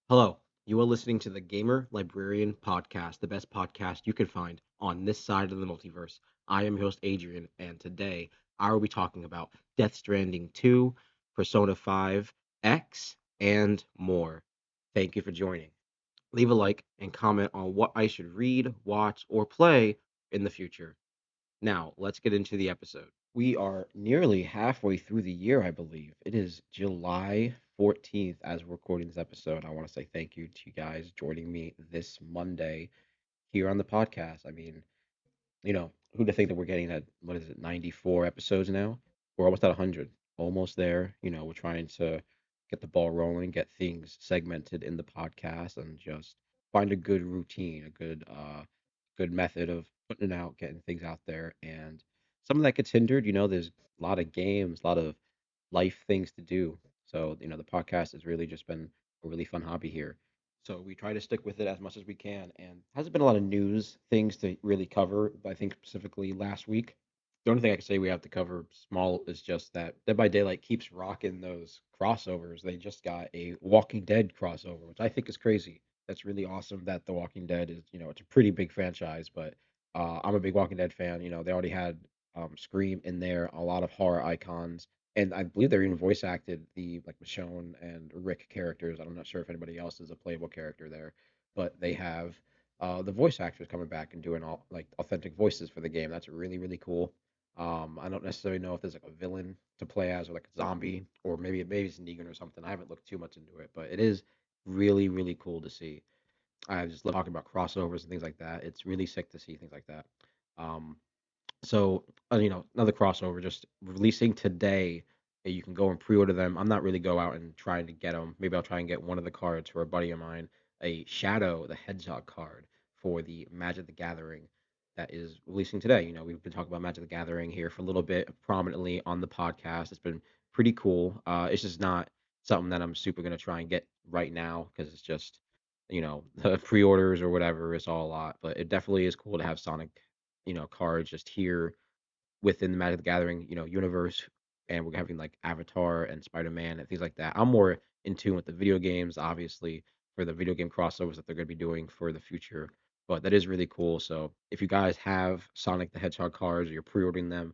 Hello, you are listening to the Gamer Librarian Podcast, the best podcast you could find on this side of the multiverse. I am your host, Adrian, and today I will be talking about Death Stranding 2, Persona 5, X, and more. Thank you for joining. Leave a like and comment on what I should read, watch, or play in the future. Now, let's get into the episode. We are nearly halfway through the year, I believe. It is July 14th as we're recording this episode. I want to say thank you to you guys joining me this Monday here on the podcast. Who'd have think that we're getting at, what is it, 94 episodes now? We're almost at 100, almost there. We're trying to get the ball rolling, get things segmented in the podcast, and just find a good routine, a good method of putting it out, getting things out there. And something that gets hindered, there's a lot of games, a lot of life things to do. So, the podcast has really just been a really fun hobby here. So we try to stick with it as much as we can. And hasn't been a lot of news things to really cover, but I think specifically last week. The only thing I can say we have to cover small is just that Dead by Daylight keeps rocking those crossovers. They just got a Walking Dead crossover, which I think is crazy. That's really awesome that The Walking Dead is, it's a pretty big franchise, but I'm a big Walking Dead fan. They already had Scream in there, a lot of horror icons, and I believe they're even voice acted the like Michonne and Rick characters. I'm not sure if anybody else is a playable character there, but they have the voice actors coming back and doing all like authentic voices for the game. That's really cool. I don't necessarily know if there's like a villain to play as or like a zombie or maybe it's Negan or something. I haven't looked too much into it, but it is really cool to see. I just love talking about crossovers and things like that. It's really sick to see things like that. Um, another crossover just releasing today. You can go and pre-order them. I'm not really go out and trying to get them. Maybe I'll try and get one of the cards for a buddy of mine, a Shadow the Hedgehog card for the Magic the Gathering that is releasing today. We've been talking about Magic the Gathering here for a little bit prominently on the podcast. It's been pretty cool. It's just not something that I'm super gonna try and get right now because it's just, the pre-orders or whatever is all a lot. But it definitely is cool to have Sonic cards just here within the Magic the Gathering, universe, and we're having like Avatar and Spider-Man and things like that. I'm more in tune with the video games, obviously, for the video game crossovers that they're going to be doing for the future. But that is really cool. So if you guys have Sonic the Hedgehog cards or you're pre-ordering them,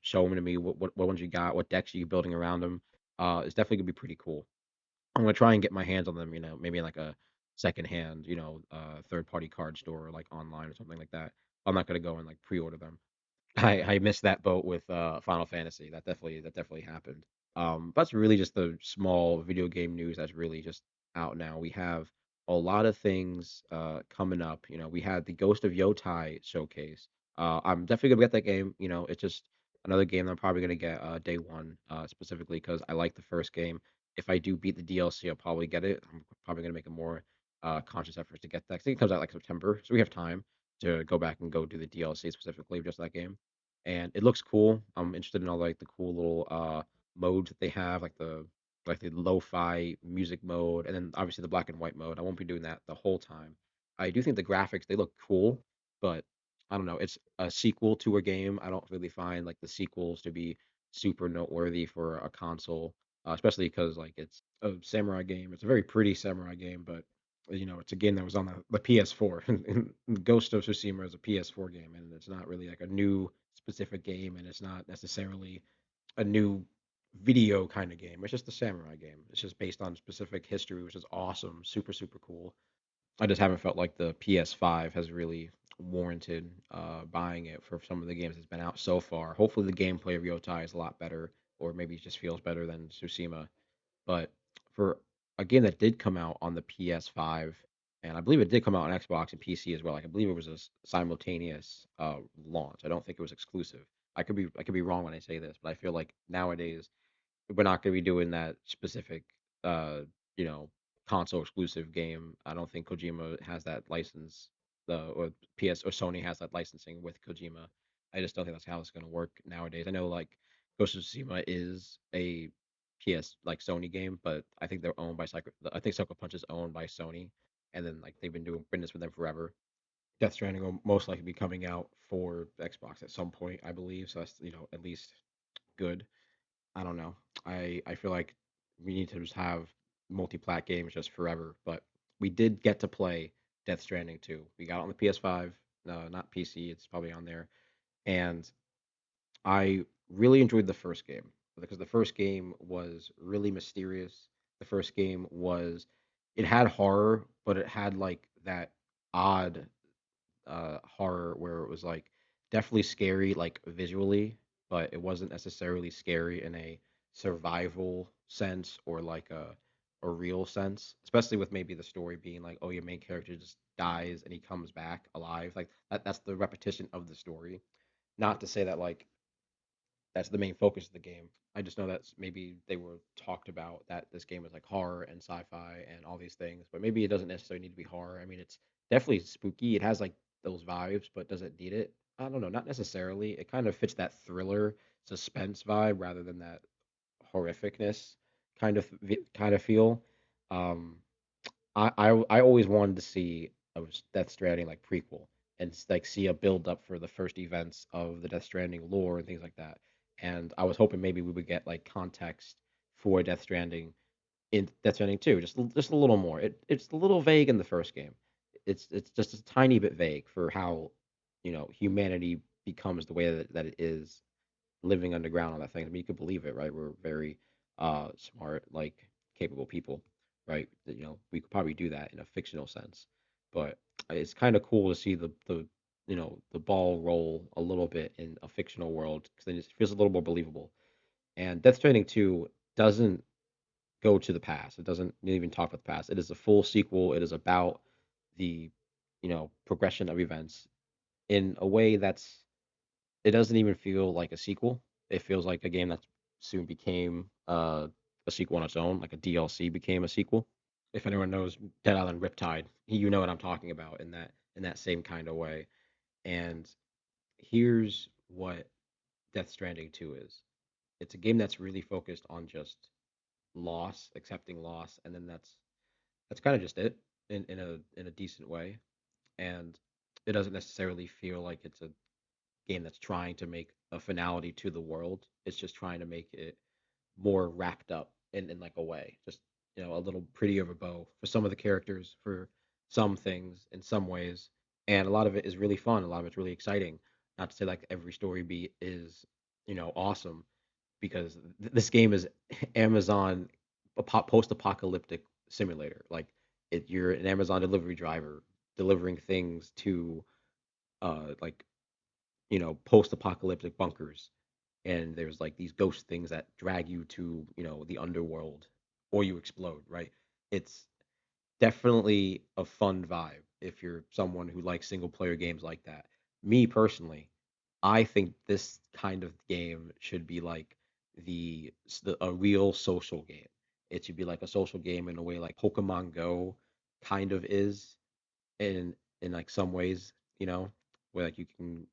show them to me. What ones you got? What decks are you building around them? It's definitely gonna be pretty cool. I'm gonna try and get my hands on them. Maybe in like a secondhand, third-party card store or like online or something like that. I'm not gonna go and like pre-order them. I missed that boat with Final Fantasy. That definitely happened. That's really just the small video game news that's really just out now. We have a lot of things coming up. We had the Ghost of Yotai showcase. I'm definitely gonna get that game. It's just another game that I'm probably gonna get day one, specifically because I like the first game. If I do beat the DLC, I'll probably get it. I'm probably gonna make a more conscious effort to get that. I think it comes out like September, so we have time to go back and go do the DLC specifically just that game. And it looks cool. I'm interested in all like the cool little modes that they have, like the lo-fi music mode, and then obviously the black and white mode. I won't be doing that the whole time. I do think the graphics they look cool, but I don't know. It's a sequel to a game. I don't really find like the sequels to be super noteworthy for a console, especially because like it's a samurai game. It's a very pretty samurai game, but it's a game that was on the PS4. And Ghost of Tsushima is a PS4 game, and it's not really like a new specific game, and it's not necessarily a new video kind of game. It's just a samurai game. It's just based on specific history, which is awesome, super cool. I just haven't felt like the PS5 has really warranted buying it for some of the games that's been out so far. Hopefully, the gameplay of Yotai is a lot better, or maybe it just feels better than Tsushima. But for a game that did come out on the PS5, and I believe it did come out on Xbox and PC as well. Like I believe it was a simultaneous launch. I don't think it was exclusive. I could be wrong when I say this, but I feel like nowadays we're not going to be doing that specific, uh, you know, console exclusive game. I don't think Kojima has that license, or PS or Sony has that licensing with Kojima. I just don't think that's how it's going to work nowadays. I know like Ghost of Tsushima is a PS like Sony game, but I think they're owned by Psycho. I think Sucker Punch is owned by Sony, and then like they've been doing business with them forever. Death Stranding will most likely be coming out for Xbox at some point, I believe. So that's at least good. I don't know. I feel like we need to just have. multi-plat games just forever, but we did get to play Death Stranding 2. We got it on the PS5, no, not PC. It's probably on there, and I really enjoyed the first game because the first game was really mysterious. The first game was it had horror, but it had like that odd horror where it was like definitely scary like visually, but it wasn't necessarily scary in a survival sense or like a real sense, especially with maybe the story being like, oh, your main character just dies and he comes back alive. Like that's the repetition of the story. Not to say that like that's the main focus of the game. I just know that maybe they were talked about that this game is like horror and sci-fi and all these things, but maybe it doesn't necessarily need to be horror. I mean, it's definitely spooky. It has like those vibes, but does it need it? I don't know, not necessarily. It kind of fits that thriller suspense vibe rather than that horrificness kind of feel. Um, I always wanted to see a Death Stranding like prequel and like see a build up for the first events of the Death Stranding lore and things like that. And I was hoping maybe we would get like context for Death Stranding in Death Stranding 2, just a little more. It's a little vague in the first game. It's just a tiny bit vague for how humanity becomes the way that it is living underground on that thing. I mean, you could believe it, right? We're very smart, like capable people, right? We could probably do that in a fictional sense, but it's kind of cool to see the ball roll a little bit in a fictional world because then it feels a little more believable. And Death Stranding 2 doesn't go to the past. It doesn't even talk about the past. It is a full sequel. It is about the progression of events in a way that's it doesn't even feel like a sequel. It feels like a game that soon became a sequel on its own, like a DLC became a sequel. If anyone knows Dead Island Riptide, you know what I'm talking about in that same kind of way. And here's what Death Stranding 2 is. It's a game that's really focused on just loss, accepting loss, and then that's kind of just it in a decent way. And it doesn't necessarily feel like it's a game that's trying to make a finality to the world. It's just trying to make it more wrapped up in like a way, just a little pretty of a bow for some of the characters, for some things in some ways, and a lot of it is really fun. A lot of it's really exciting. Not to say like every story beat is awesome because this game is Amazon post-apocalyptic simulator. Like you're an Amazon delivery driver delivering things to like post-apocalyptic bunkers, and there's like these ghost things that drag you to the underworld, or you explode. Right? It's definitely a fun vibe if you're someone who likes single player games like that. Me personally, I think this kind of game should be like a real social game. It should be like a social game in a way like Pokemon Go kind of is in like some ways, where like you can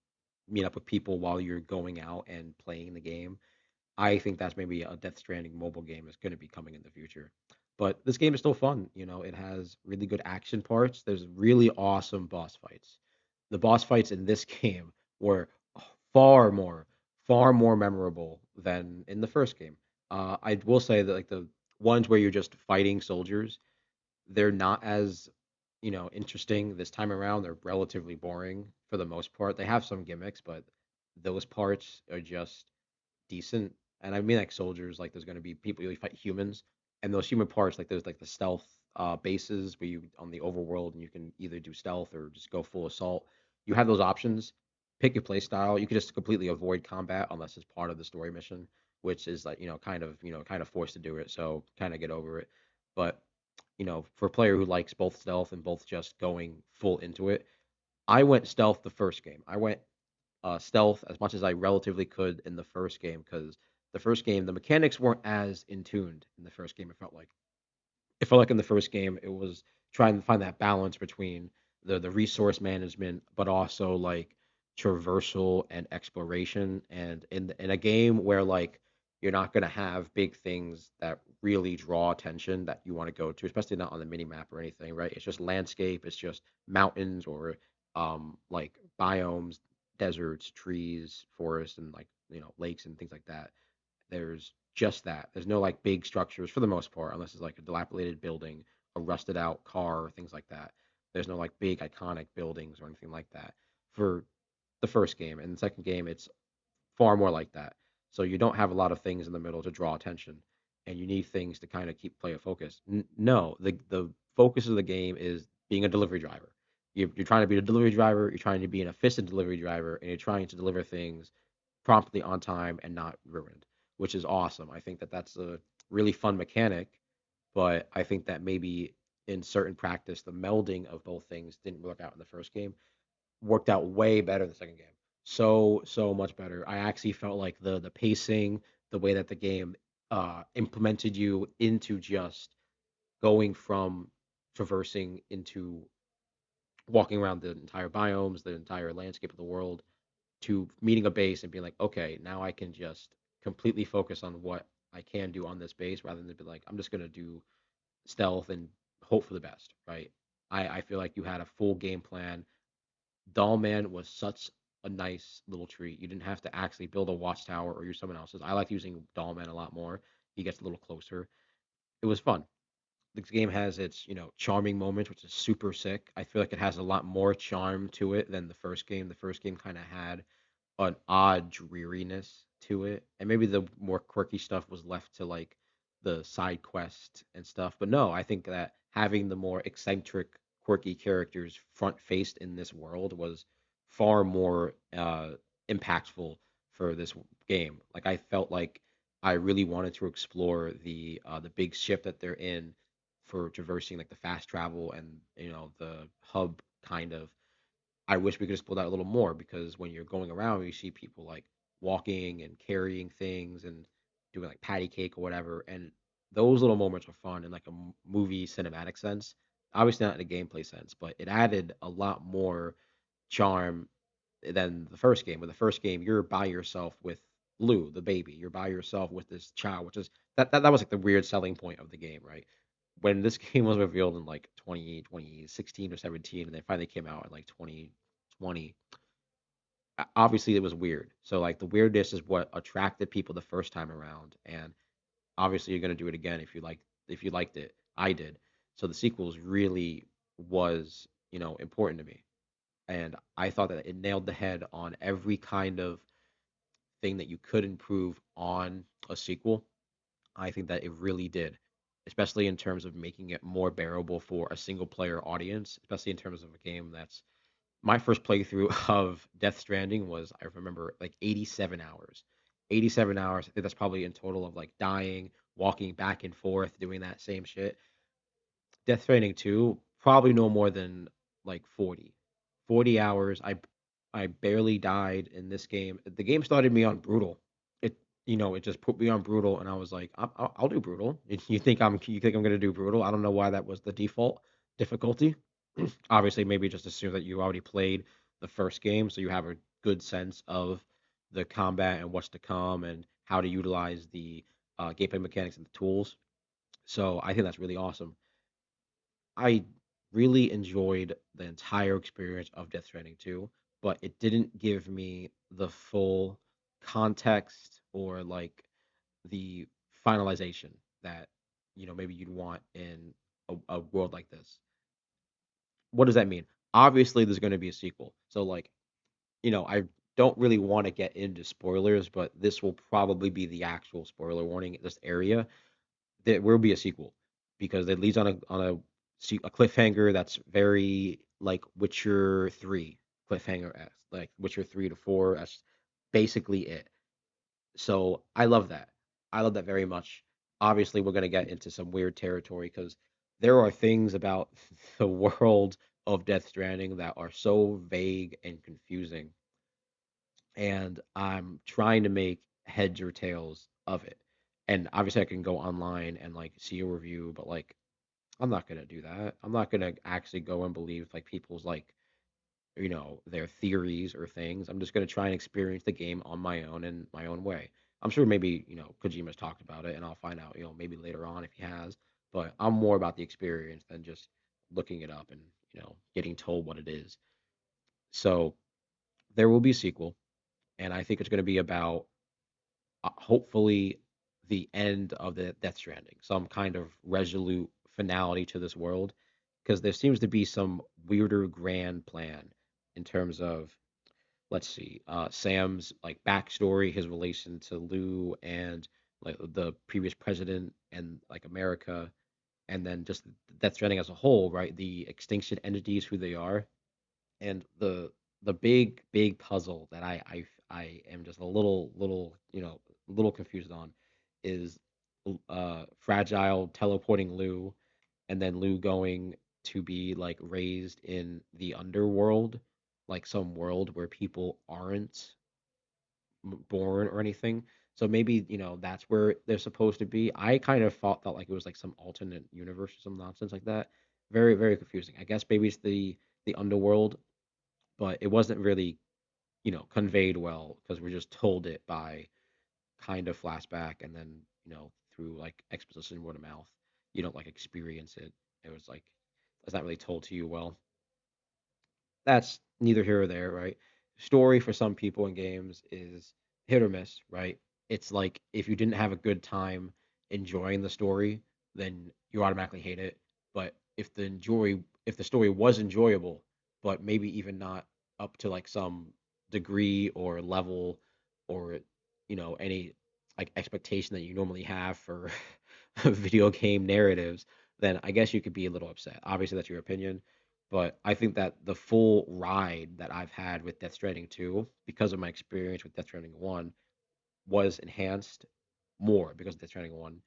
meet up with people while you're going out and playing the game. I think that's maybe a Death Stranding mobile game is going to be coming in the future. But this game is still fun. It has really good action parts. There's really awesome boss fights. The boss fights in this game were far more, far more memorable than in the first game. I will say that like the ones where you're just fighting soldiers, they're not as interesting this time around. They're relatively boring for the most part. They have some gimmicks, but those parts are just decent. And I mean like soldiers, like there's going to be people you fight humans, and those human parts, like there's like the stealth bases where you on the overworld and you can either do stealth or just go full assault. You have those options. Pick your play style. You can just completely avoid combat unless it's part of the story mission, which is like kind of forced to do it. So kind of get over it. But for a player who likes both stealth and both just going full into it, I went stealth the first game. I went stealth as much as I relatively could in the first game because the first game the mechanics weren't as in tuned in the first game. It felt like in the first game it was trying to find that balance between the resource management, but also like traversal and exploration. And in a game where like you're not gonna have big things that really draw attention that you want to go to, especially not on the mini map or anything, right? It's just landscape, it's just mountains or like biomes, deserts, trees, forests, and like lakes and things like that. There's just that. There's no like big structures for the most part, unless it's like a dilapidated building, a rusted out car, things like that. There's no like big iconic buildings or anything like that for the first game. And the second game, it's far more like that. So you don't have a lot of things in the middle to draw attention, and you need things to kind of keep player focused. No, the focus of the game is being a delivery driver. You're trying to be a delivery driver. You're trying to be an efficient delivery driver, and you're trying to deliver things promptly on time and not ruined, which is awesome. I think that that's a really fun mechanic, but I think that maybe in certain practice, the melding of both things didn't work out in the first game, worked out way better in the second game. So much better. I actually felt like the pacing, the way that the game implemented you into just going from traversing into walking around the entire biomes, the entire landscape of the world, to meeting a base and being like, okay, now I can just completely focus on what I can do on this base rather than be like, I'm just gonna do stealth and hope for the best, right? I feel like you had a full game plan. Dollman was such a nice little treat. You didn't have to actually build a watchtower or use someone else's. I like using Dollman a lot more. He gets a little closer. It was fun. This game has its, charming moments, which is super sick. I feel like it has a lot more charm to it than the first game. The first game kind of had an odd dreariness to it, and maybe the more quirky stuff was left to like the side quest and stuff. But no, I think that having the more eccentric, quirky characters front faced in this world was far more impactful for this game. Like I felt like I really wanted to explore the big ship that they're in for traversing like the fast travel and the hub kind of. I wish we could explore that a little more because when you're going around, you see people like walking and carrying things and doing like patty cake or whatever, and those little moments are fun in like a movie cinematic sense. Obviously not in a gameplay sense, but it added a lot more charm than the first game. With the first game, you're by yourself with Lou, the baby. You're by yourself with this child, which is that was like the weird selling point of the game, right? When this game was revealed in like 2016 or 17, and then finally came out in like 2020, obviously it was weird. So like the weirdness is what attracted people the first time around, and obviously you're gonna do it again if you liked it. I did. So the sequels really was important to me, and I thought that it nailed the head on every kind of thing that you could improve on a sequel. I think that it really did, especially in terms of making it more bearable for a single player audience, especially in terms of a game that's my first playthrough of Death Stranding was, I remember, like 87 hours. 87 hours. I think that's probably in total of like dying, walking back and forth, doing that same shit. Death Stranding 2, probably no more than like 40. 40 hours. I barely died in this game. The game started me on brutal. It just put me on brutal, and I was like, I'll do brutal. You think I'm gonna do brutal? I don't know why that was the default difficulty. Obviously, maybe just assume that you already played the first game, so you have a good sense of the combat and what's to come and how to utilize the gameplay mechanics and the tools. So I think that's really awesome. I really enjoyed the entire experience of Death Stranding 2, but it didn't give me the full context or like the finalization that maybe you'd want in a world like this. What does that mean? Obviously, there's going to be a sequel. So like, I don't really want to get into spoilers, but this will probably be the actual spoiler warning in this area. There will be a sequel because it leads on a cliffhanger that's very like Witcher 3 cliffhanger esque, like Witcher 3 to 4. That's basically it. So I love that. I love that very much. Obviously, we're gonna get into some weird territory because there are things about the world of Death Stranding that are so vague and confusing, and I'm trying to make heads or tails of it. And obviously, I can go online and like see a review, but like I'm not gonna do that. I'm not gonna actually go and believe like people's like their theories or things. I'm just gonna try and experience the game on my own in my own way. I'm sure maybe Kojima's talked about it, and I'll find out maybe later on if he has. But I'm more about the experience than just looking it up and getting told what it is. So there will be a sequel, and I think it's going to be about hopefully the end of the Death Stranding, some kind of resolute finality to this world, because there seems to be some weirder grand plan in terms of, let's see, Sam's like backstory, his relation to Lou and like the previous president and like America, and then just Death Stranding as a whole, right? The extinction entities, who they are, and the big puzzle that I am just a little a little confused on is fragile teleporting Lou, and then Lou going to be like raised in the underworld, like some world where people aren't born or anything. So maybe, that's where they're supposed to be. I kind of thought like it was like some alternate universe or some nonsense like that. Very, very confusing. I guess maybe it's the underworld, but it wasn't really, conveyed well because we're just told it by kind of flashback, and then, through like exposition, word of mouth. You don't like experience it. It was like it's not really told to you well. That's neither here or there, right? Story for some people in games is hit or miss, right? It's like if you didn't have a good time enjoying the story, then you automatically hate it. But if the story was enjoyable, but maybe even not up to like some degree or level, or any like expectation that you normally have for video game narratives, then I guess you could be a little upset. Obviously, that's your opinion, but I think that the full ride that I've had with Death Stranding 2, because of my experience with Death Stranding 1, was enhanced more because of Death Stranding 1,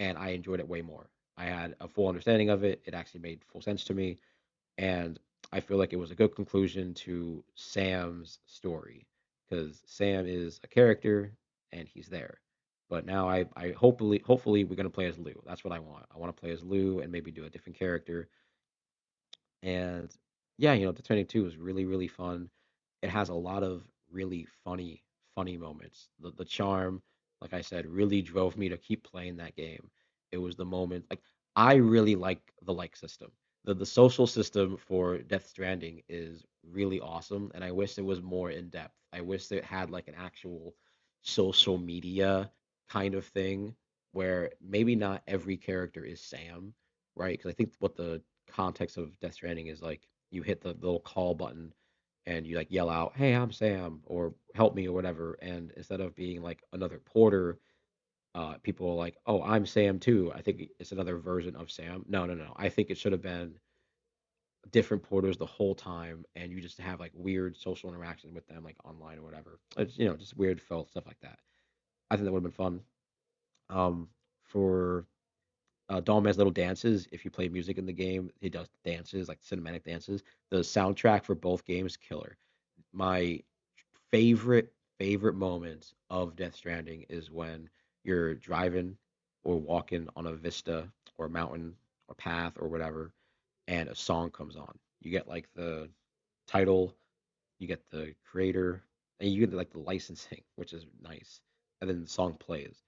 and I enjoyed it way more. I had a full understanding of it. It actually made full sense to me, and I feel like it was a good conclusion to Sam's story, because Sam is a character and he's there. But now I hopefully we're gonna play as Lou. That's what I want. I want to play as Lou and maybe do a different character. And yeah, the Turning 2 is really, really fun. It has a lot of really funny moments. The charm, like I said, really drove me to keep playing that game. It was the moment, like, I really like the like system. The social system for Death Stranding is really awesome, and I wish it was more in depth. I wish it had like an actual social media kind of thing where maybe not every character is Sam, right? Because I think what the context of Death Stranding is like you hit the little call button and you like yell out, "Hey, I'm Sam," or "Help me," or whatever. And instead of being like another porter, people are like, "Oh, I'm Sam too." I think it's another version of Sam. No, no, no. I think it should have been different porters the whole time, and you just have like weird social interactions with them, like online or whatever. It's just weird felt stuff like that. I think that would have been fun. For Dollman's little dances. If you play music in the game, he does dances like cinematic dances. The soundtrack for both games, killer. My favorite moment of Death Stranding is when you're driving or walking on a vista or mountain or path or whatever, and a song comes on. You get like the title, you get the creator, and you get like the licensing, which is nice. And then the song plays.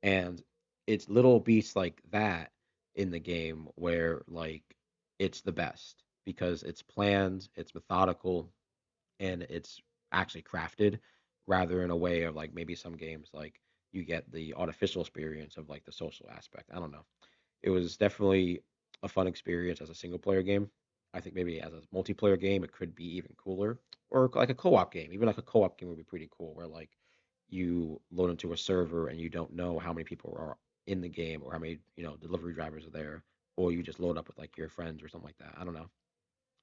And it's little beats like that in the game where like it's the best because it's planned, it's methodical, and it's actually crafted rather in a way of like maybe some games like you get the artificial experience of like the social aspect. I don't know. It was definitely a fun experience as a single player game. I think maybe as a multiplayer game, it could be even cooler, or like a co-op game. Even like a co-op game would be pretty cool, where like you load into a server and you don't know how many people are in the game or how many delivery drivers are there, or you just load up with like your friends or something like that. I don't know.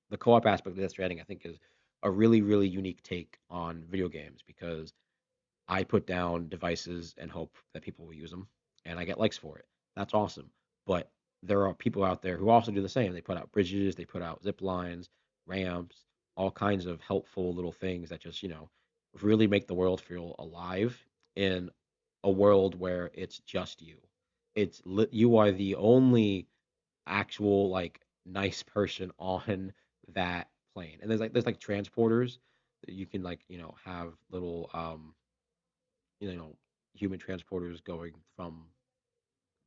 The co-op aspect of Death Stranding, I think, is a really really unique take on video games because I put down devices and hope that people will use them, and I get likes for it. That's awesome. But there are people out there who also do the same. They put out bridges, they put out zip lines, ramps, all kinds of helpful little things that just, really make the world feel alive in a world where it's just you. You are the only actual like nice person on that plane. And there's like transporters that you can like, have little you know, human transporters going from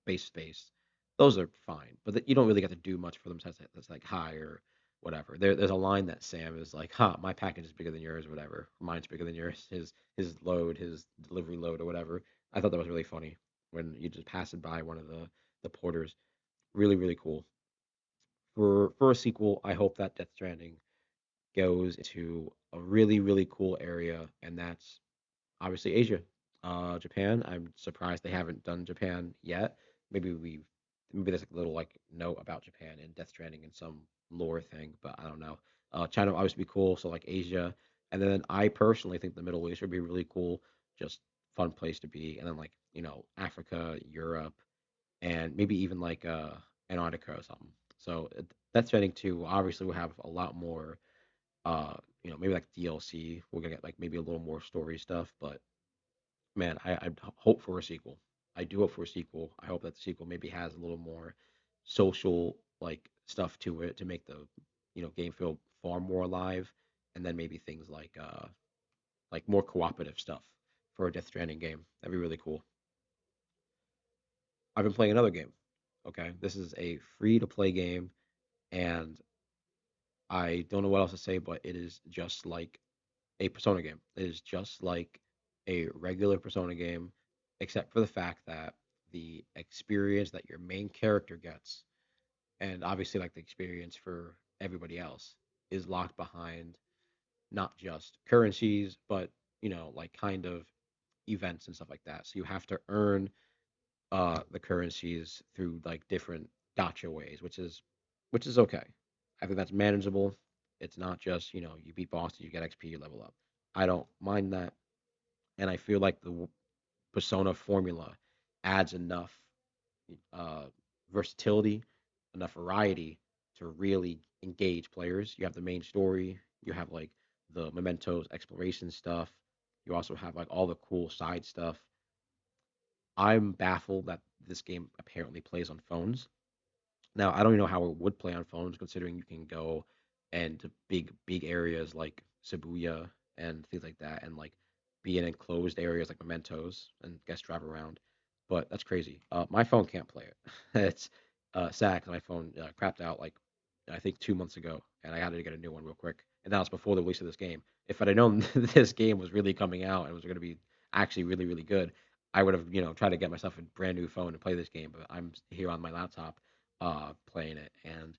base to base. Those are fine, but you don't really get to do much for them. That's like high or whatever. There's a line that Sam is like, "Huh, my package is bigger than yours, or whatever. Mine's bigger than yours. His load, his delivery load, or whatever." I thought that was really funny. when you just passing by one of the porters. Really, really cool. For a sequel, I hope that Death Stranding goes into a really, really cool area, and that's obviously Asia. Japan. I'm surprised they haven't done Japan yet. Maybe we maybe there's a little like note about Japan in Death Stranding in some lore thing, but I don't know. China would obviously be cool, so like Asia, and then I personally think the Middle East would be really cool, just fun place to be, and then like Africa, Europe, and maybe even like Antarctica or something. So Death Stranding 2 obviously will have a lot more maybe like DLC. We're gonna get like maybe a little more story stuff, but man, I hope for a sequel. I do hope for a sequel. I hope that the sequel maybe has a little more social like stuff to it to make the game feel far more alive, and then maybe things like more cooperative stuff for a Death Stranding game. That'd be really cool. I've been playing another game. Okay, this is a free to play game, and I don't know what else to say, but it is just like a Persona game. It is just like a regular Persona game, except for the fact that the experience that your main character gets, and obviously like the experience for everybody else, is locked behind not just currencies, but like kind of events and stuff like that. So you have to earn the currencies through like different gotcha ways, which is okay. I think that's manageable. It's not just you beat bosses, you get XP, you level up. I don't mind that, and I feel like the Persona formula adds enough uh, versatility, enough variety to really engage players. You have the main story, you have like the mementos exploration stuff, you also have like all the cool side stuff. I'm baffled that this game apparently plays on phones. Now, I don't even know how it would play on phones, considering you can go and to big areas like Shibuya and things like that, and like be in enclosed areas like Mementos and guest drive around. But that's crazy. My phone can't play it. It's sad because my phone crapped out like I think 2 months ago, and I had to get a new one real quick. And that was before the release of this game. If I'd have known this game was really coming out and was going to be actually really really good, I would have tried to get myself a brand new phone to play this game. But I'm here on my laptop playing it, and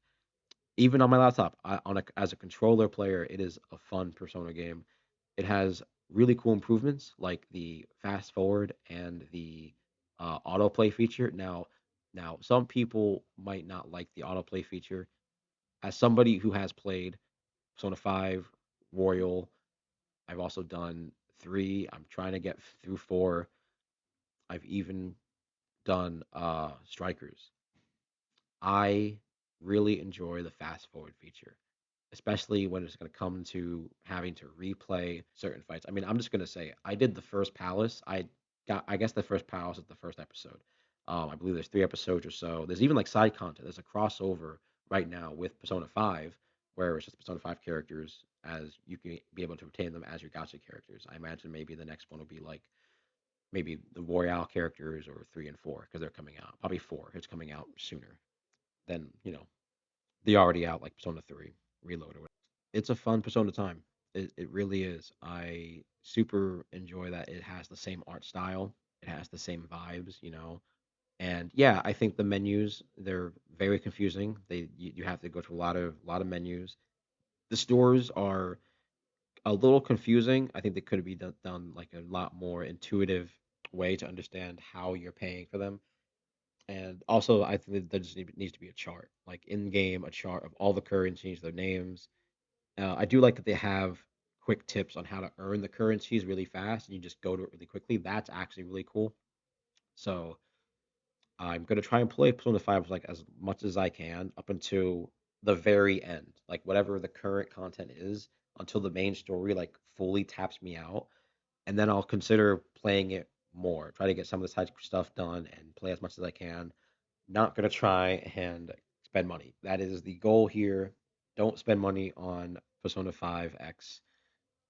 even on my laptop, as a controller player, it is a fun Persona game. It has really cool improvements like the fast forward and the autoplay feature. Now some people might not like the autoplay feature. As somebody who has played Persona 5, Royal, I've also done 3. I'm trying to get through 4. I've even done Strikers. I really enjoy the fast forward feature, especially when it's going to come to having to replay certain fights. I mean, I'm just going to say I did the first palace. I guess the first palace is the first episode. I believe there's 3 episodes or so. There's even like side content. There's a crossover right now with Persona 5, where it's just Persona 5 characters as you can be able to retain them as your gacha characters. I imagine maybe the next one will be like maybe the Royale characters or 3 and 4 because they're coming out. Probably 4. It's coming out sooner than the already out like Persona 3 Reload or whatever. It's a fun Persona time. It really is. I super enjoy that it has the same art style. It has the same vibes. And yeah, I think the menus they're very confusing. You have to go to a lot of menus. The stores are a little confusing. I think they could be done like a lot more intuitive way to understand how you're paying for them. And also, I think that there just needs to be a chart, like in game, a chart of all the currencies, their names. I do like that they have quick tips on how to earn the currencies really fast, and you just go to it really quickly. That's actually really cool. So I'm gonna try and play Persona 5 like as much as I can up until the very end, like whatever the current content is, until the main story like fully taps me out, and then I'll consider playing it more. Try to get some of the side stuff done and play as much as I can. Not gonna try and spend money. That is the goal here. Don't spend money on Persona 5 X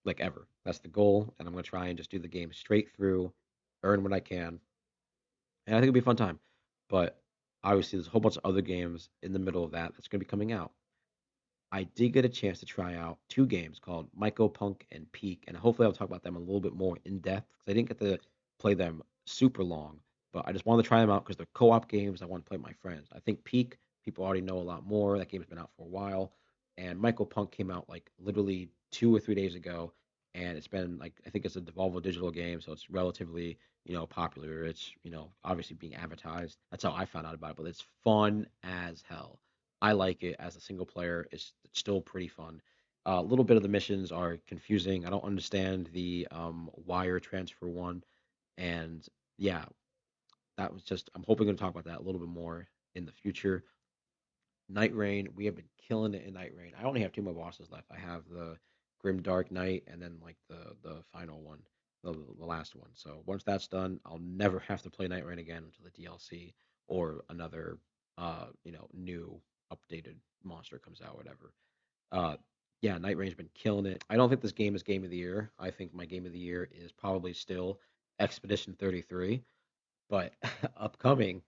like ever. That's the goal, and I'm gonna try and just do the game straight through, earn what I can, and I think it'll be a fun time. But obviously, there's a whole bunch of other games in the middle of that that's gonna be coming out. I did get a chance to try out 2 games called Myco Punk and Peak, and hopefully I'll talk about them a little bit more in depth because I didn't get to play them super long. but I just wanted to try them out because they're co-op games. I want to play with my friends. I think Peak people already know a lot more. That game's been out for a while, and Michael Punk came out like literally 2 or 3 days ago, and it's been like I think it's a Devolver Digital game, so it's relatively popular. It's obviously being advertised. That's how I found out about it, but it's fun as hell. I like it as a single player. It's still pretty fun. A little bit of the missions are confusing. I don't understand the wire transfer one, and yeah, that was just. I'm hoping to talk about that a little bit more in the future. Night Rain, we have been killing it in Night Rain. I only have two more bosses left. I have the Grim Dark Knight and then like the final one, the last one. So once that's done, I'll never have to play Night Rain again until the DLC or another new updated monster comes out, whatever. Uh yeah, Night Rain's been killing it. I don't think this game is game of the year. I think my game of the year is probably still Expedition 33, but upcoming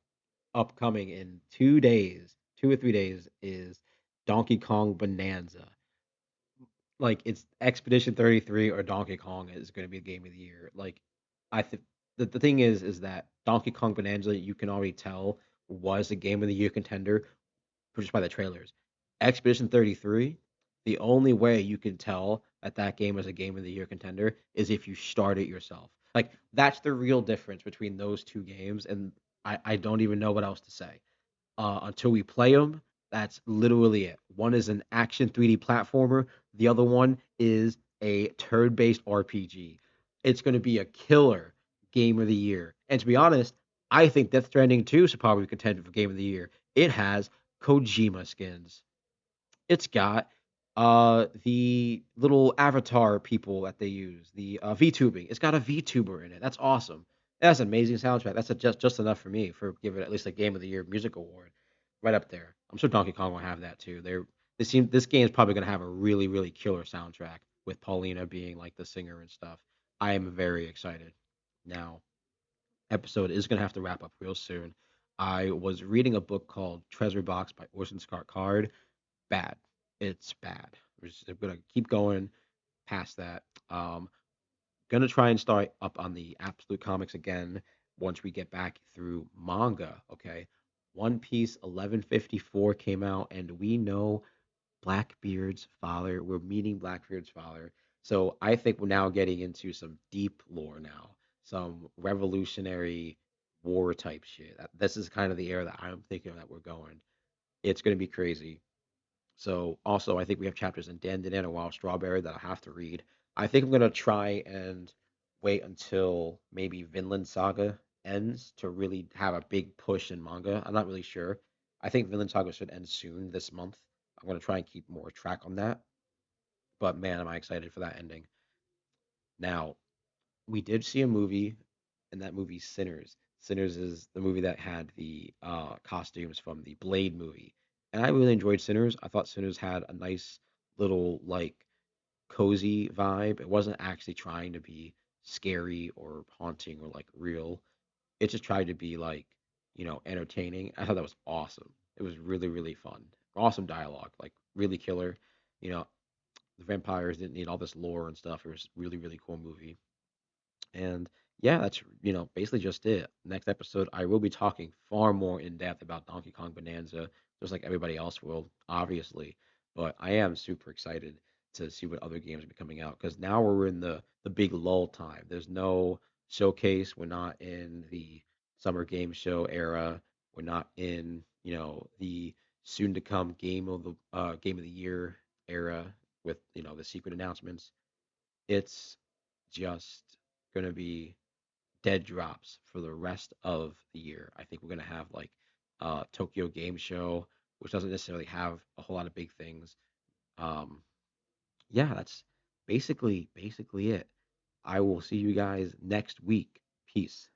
upcoming in 2 days, 2 or 3 days, is Donkey Kong Bonanza. Like it's Expedition 33 or Donkey Kong is going to be the game of the year. Like I think the thing is that Donkey Kong Bonanza you can already tell was a game of the year contender just by the trailers. Expedition 33, the only way you can tell that that game is a game of the year contender is if you start it yourself. Like that's the real difference between those two games, and I don't even know what else to say until we play them. That's literally it. One is an action 3D platformer. The other one is a turn-based RPG. It's going to be a killer game of the year. And to be honest, I think Death Stranding 2 should probably contend for game of the year. It has Kojima skins. It's got the little avatar people that they use, the VTubing. It's got a VTuber in it. That's awesome. That's an amazing soundtrack. That's just enough for me for give it at least a Game of the Year music award, right up there. I'm sure Donkey Kong will have that too. This game is probably gonna have a really killer soundtrack with Paulina being like the singer and stuff. I am very excited. Now, episode is gonna have to wrap up real soon. I was reading a book called Treasure Box by Orson Scott Card. Bad. It's bad. I'm gonna keep going past that. Gonna try and start up on the Absolute Comics again once we get back through manga. Okay, One Piece 1154 came out, and we know Blackbeard's father. We're meeting Blackbeard's father, so I think we're now getting into some deep lore now, some revolutionary war type shit. This is kind of the era that I'm thinking that we're going. It's gonna be crazy. So also, I think we have chapters in Dan Dan and Wild Strawberry that I have to read. I think I'm gonna try and wait until maybe Vinland Saga ends to really have a big push in manga. I'm not really sure. I think Vinland Saga should end soon this month. I'm gonna try and keep more track on that. But man, am I excited for that ending. Now, we did see a movie, and that movie Sinners. Sinners is the movie that had the costumes from the Blade movie, and I really enjoyed Sinners. I thought Sinners had a nice little like cozy vibe. It wasn't actually trying to be scary or haunting or like real. It just tried to be like entertaining. I thought that was awesome. It was really fun. Awesome dialogue, like really killer. You know, the vampires didn't need all this lore and stuff. It was really cool movie. And yeah, that's basically just it. Next episode, I will be talking far more in depth about Donkey Kong Bonanza, just like everybody else will, obviously. But I am super excited to see what other games will be coming out because now we're in the big lull time. There's no showcase. We're not in the summer game show era. We're not in the soon to come game of the year era with the secret announcements. It's just going to be dead drops for the rest of the year. I think we're going to have like Tokyo Game Show, which doesn't necessarily have a whole lot of big things. Um, yeah, that's basically it. I will see you guys next week. Peace.